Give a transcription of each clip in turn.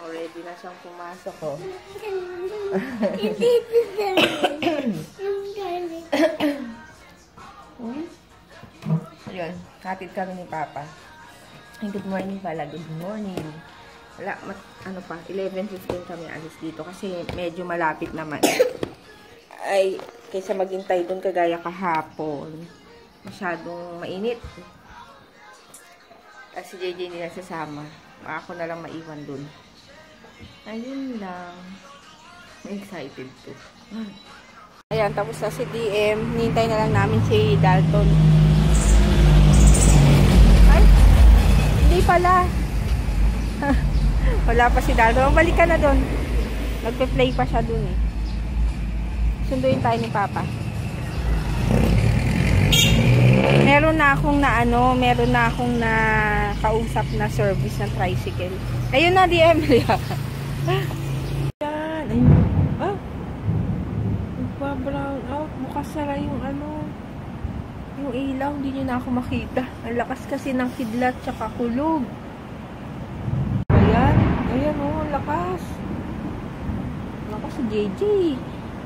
Ready na siyang pumasok, oh. Ayun, hatid kami ni Papa. Good morning pala, good morning. Wala, ano pa, 11:15 kami alis dito kasi medyo malapit naman. Ay, kaysa maghintay dun kagaya kahapon, masyadong mainit. Kasi si JJ hindi nasasama. Ako na lang maiwan dun. Ayun lang. Excited to. Ayan, tapos na si DM. Nintay na lang namin si Dalton. Ay, hindi pala. Wala pa si Dalton. Balik ka na dun. Nagpe-play pa siya dun eh. Sunduin tayo ni Papa. Meron na akong na kausap na service ng tricycle. Ayun na, DM. Yan. Ayun. Ah. Nagpa-brown out. Bukas sara yung yung ilaw. Hindi nyo na ako makita. Ang lakas kasi ng kidlat tsaka kulog. Ayan. Ayan oh, lakas. Lakas si JJ.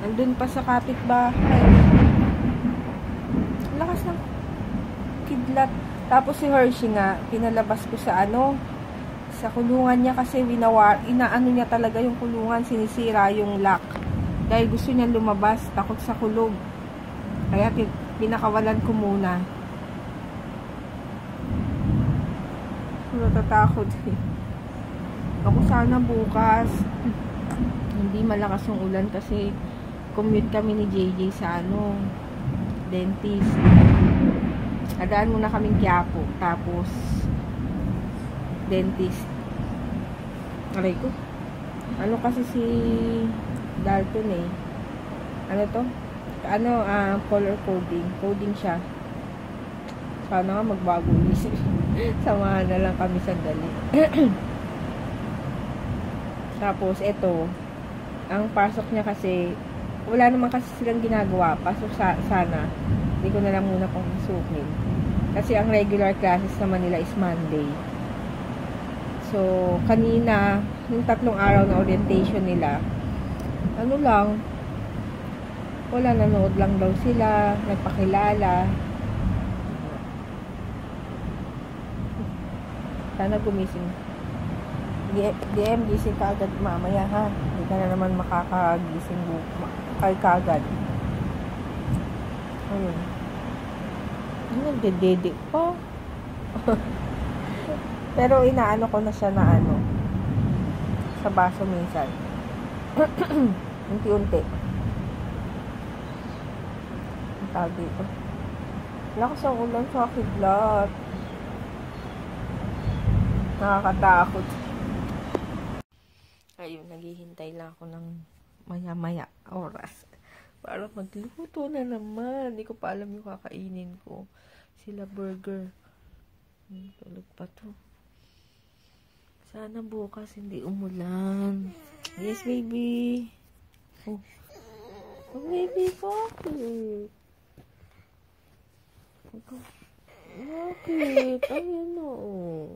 Andun pa sa kapitbahay. Lakas ng kidlat. Tapos si Hershey nga, pinalabas ko sa sa kulungan niya kasi inaano niya talaga yung kulungan, sinisira yung lock. Dahil gusto niya lumabas, takot sa kulog. Kaya pinakawalan ko muna. Natatakot eh. Ako sana bukas. Hindi malakas yung ulan kasi commute kami ni JJ sa dentist. Nadaan muna kaming Quiapo, tapos dentist. Aray ko. Ano kasi si Dalton eh. Ano to? Color coding. Coding siya. Sana nga magbago isip. Samahan na lang kami sandali. Tapos ito, ang pasok niya kasi wala naman kasi silang ginagawa. Pasok sana. Hindi ko na lang muna pang pasukin. Kasi ang regular classes naman nila is Monday. So, kanina, yung 3 araw na orientation nila, wala, nanood lang daw sila, nagpakilala. Sana gumising. DM, gising ka agad mamaya ha. Hindi ka na naman makakagising kagad. Ayun. Nagdedede pa. Pero inaano ko na siya na sa baso minsan. Unti-unti. Ang tawag dito. Lakas ang ulan sa kidlat. Nakakatakot. Ayun, naghihintay lang ako ng maya-maya oras. Para magluto na naman. Hindi ko pa alam yung kakainin ko. Sila burger. Tulog pa to. Sana bukas hindi umulan. Yes, baby. Oh, baby, bakit? Bakit? Ayan o.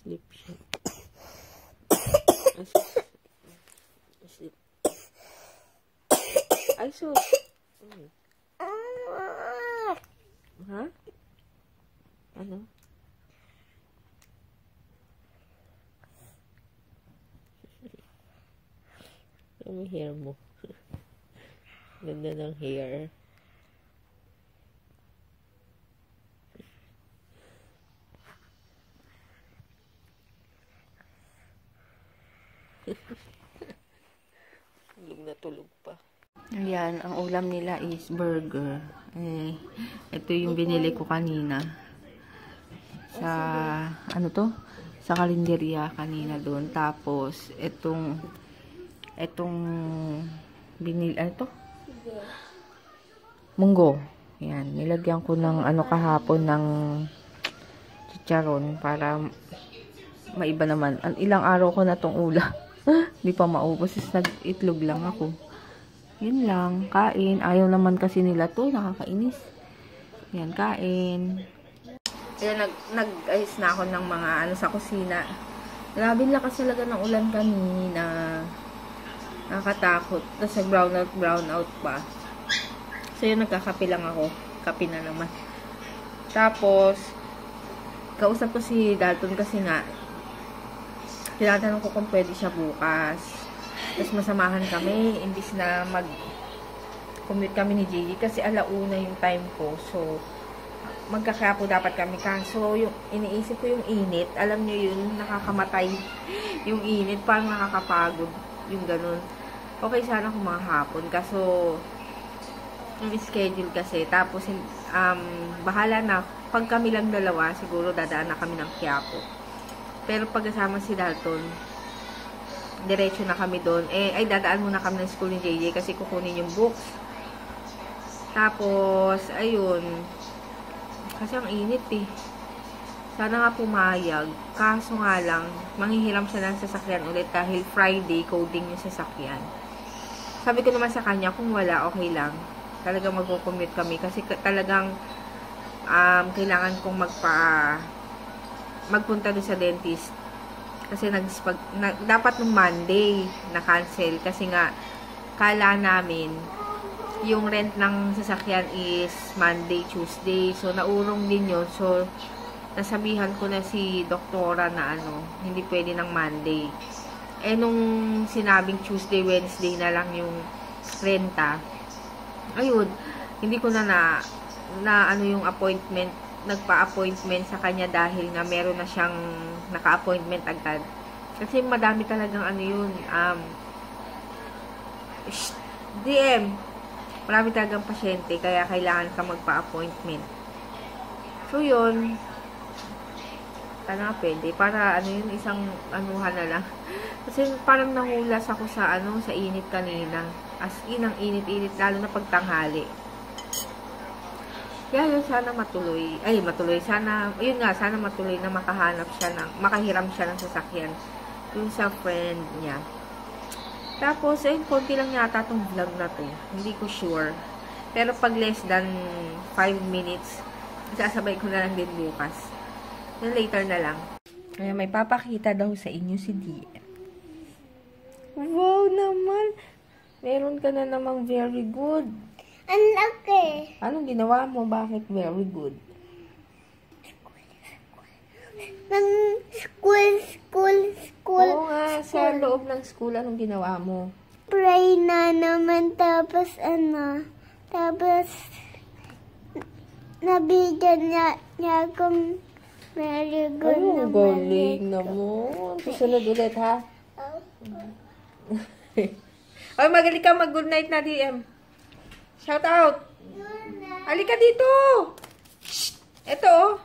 Sleep siya. Sleep. Ay, sus. Ha? Ano? Yung hair mo. Ganda ng hair. Tulog na tulog pa. Ayan, ang ulam nila is burger. Ito yung binili ko kanina. Sa, sa karinderya kanina doon. Tapos, itong binili, munggo. Ayan, nilagyan ko ng kahapon ng chicharon para maiba naman. Ilang araw ko na tong ulam. Hindi pa maubos. Nag-itlog lang ako. Yun lang, kain. Ayaw naman kasi nila to, nakakainis. Yan, kain. Ayan, nag-ayos na ako ng mga ano sa kusina. Grabe lakas talaga ng ulan kanina. Nakakatakot. Tapos brown out pa. So yun, nagkakape lang ako. Kape na naman. Tapos, kausap ko si Dalton kasi nga, tinatanong ko kung pwede siya bukas. Tapos masamahan kami, imbis na mag-commute kami ni Gigi kasi alauna yung time ko. So, magkakapo dapat kami. Kaso, yung iniisip ko yung init. Alam nyo yun, nakakamatay. Yung init, parang nakakapagod. Yung ganun. Okay sana kung mga hapon. Kaso, yung schedule kasi. Tapos, bahala na. Pag kami lang dalawa, siguro dadaan na kami ng Quiapo. Pero pagkasama si Dalton, diretso na kami doon. Ay, dadaan muna kami ng school ni JJ kasi kukunin yung books. Tapos, ayun. Kasi ang init eh. Sana nga pumayag. Kaso nga lang, manghihiram siya ng sasakyan ulit dahil Friday, coding yung sasakyan. Sabi ko naman sa kanya, kung wala, okay lang. Talagang mag-commute kami. Kasi talagang, kailangan kong magpunta doon sa dentist. Kasi dapat nung Monday na-cancel. Kasi nga, kala namin, yung rent ng sasakyan is Monday, Tuesday. So, naurong din yun. So, nasabihan ko na si doktora na hindi pwede ng Monday. Nung sinabing Tuesday, Wednesday na lang yung renta, ayun, hindi ko na yung appointment, nagpa-appointment sa kanya dahil nga meron na siyang naka-appointment agad. Kasi madami talagang DM. Marami talagang pasyente, kaya kailangan ka magpa-appointment. So, yun. Sana pwede. Para, isang anuhan na lang. Kasi parang nahulas ako sa, sa init kanina. As in, ang init-init, lalo na pagtanghali. Kaya yun, sana matuloy. Ay, matuloy. Sana, yun nga, sana matuloy na makahiram siya ng sasakyan. Yung sa friend niya. Tapos, konti lang yata itong vlog na to. Hindi ko sure. Pero pag less than 5 minutes, sasabay ko na lang din bukas. Then later na lang. Kaya may papakita daw sa inyo si DM. Wow naman! Meron ka na namang very good. Ang laki. Anong ginawa mo? Bakit very good? School. Oo nga, sa loob ng school, anong ginawa mo? Pray na naman, tapos nabigyan niya akong very good naman. Galing naman. Susunod ulit, ha? Ay, magaling ka mag-good night na, DM. Shout out. Halika dito. Ito, oh.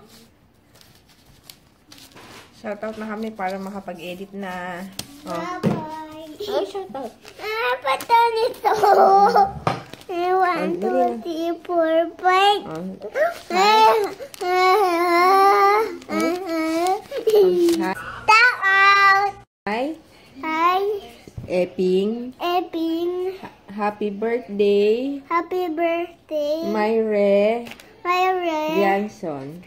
Shout out na kami para makapag-edit na. Oh. Bye-bye. Oh, shout out. Pata nito. 1, 2, 3, 4, 5. Shout out. Hi. Hi. Eping. Happy birthday. Happy birthday. Myre. Janson.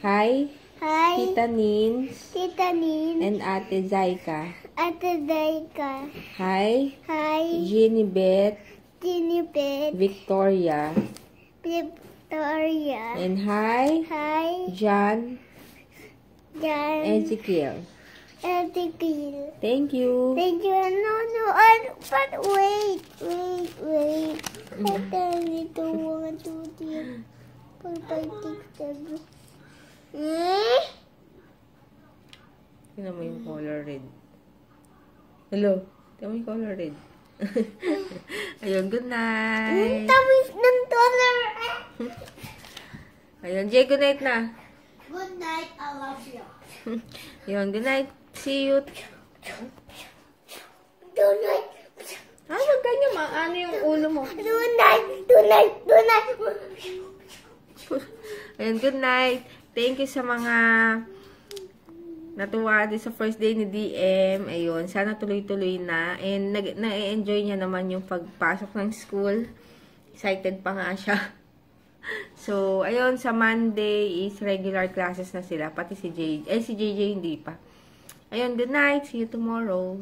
Hi. Hi. Tita Nins. Nin. And Ate Zaika. Ate Daika. Hi. Hi. Jenny Beth. Victoria. And hi. Hi. John. Ezekiel. Thank you. Thank you. No. But wait. Pata nito 1, 2, 3. Tingnan mo yung color red. Hello? Tingnan mo yung color red. Ayun, good night. Tapos ng color. Ayun, Jay, good night na. Good night, I love you. Ayun, good night. See you. Good night. Wag ganyan, ano yung ulo mo? Good night. Ayun, good night. Thank you sa mga Natuwa din sa first day ni DM. Ayun, sana tuloy-tuloy na. And na-enjoy niya naman yung pagpasok ng school. Excited pa nga siya. So, ayun, sa Monday is regular classes na sila. Pati si JJ. Si JJ hindi pa. Ayun, good night. See you tomorrow.